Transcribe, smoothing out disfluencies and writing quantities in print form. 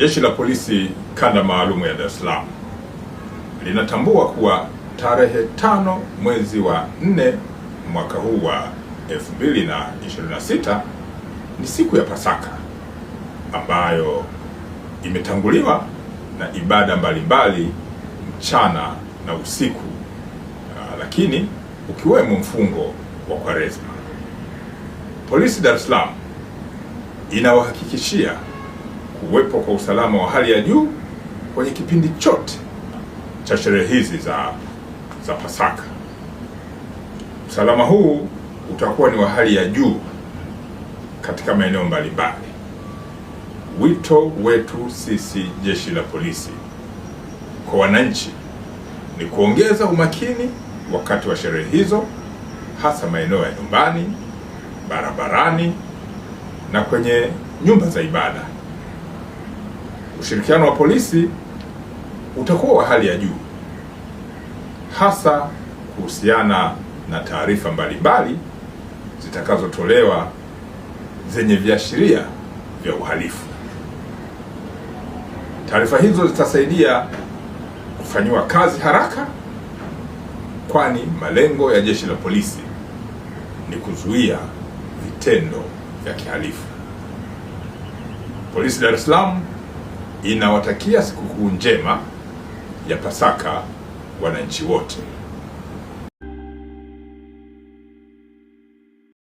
Jeshi la Polisi Kanda Maalum ya Dar es Salaam linatambua kuwa tarehe 5 mwezi wa 4 mwaka huu wa 2026 ni siku ya Pasaka ambayo imetanguliwa na ibada mbalimbali mchana na usiku, lakini ukiwemo mfungo wa Kwaresma. Polisi Dar es Salaam inawahakikishia kuwepo kwa usalama wa hali ya juu kwenye kipindi chote cha sherehe hizi za Pasaka. Usalama huu utakuwa ni wa hali ya juu katika maeneo mbalimbali. Wito wetu sisi Jeshi la Polisi kwa wananchi ni kuongeza umakini wakati wa sherehe hizo, hasa maeneo ya nyumbani, barabarani na kwenye nyumba za ibada. Ushirikiano wa polisi utakuwa wa hali ya juu, hasa kuhusiana na taarifa mbalimbali zitakazotolewa zenye viashiria vya uhalifu. Taarifa hizo zitasaidia kufanyiwa kazi haraka, kwani malengo ya Jeshi la Polisi ni kuzuia vitendo vya kihalifu. Polisi Dar es Salaam inawatakia sikukuu njema ya Pasaka wananchi wote.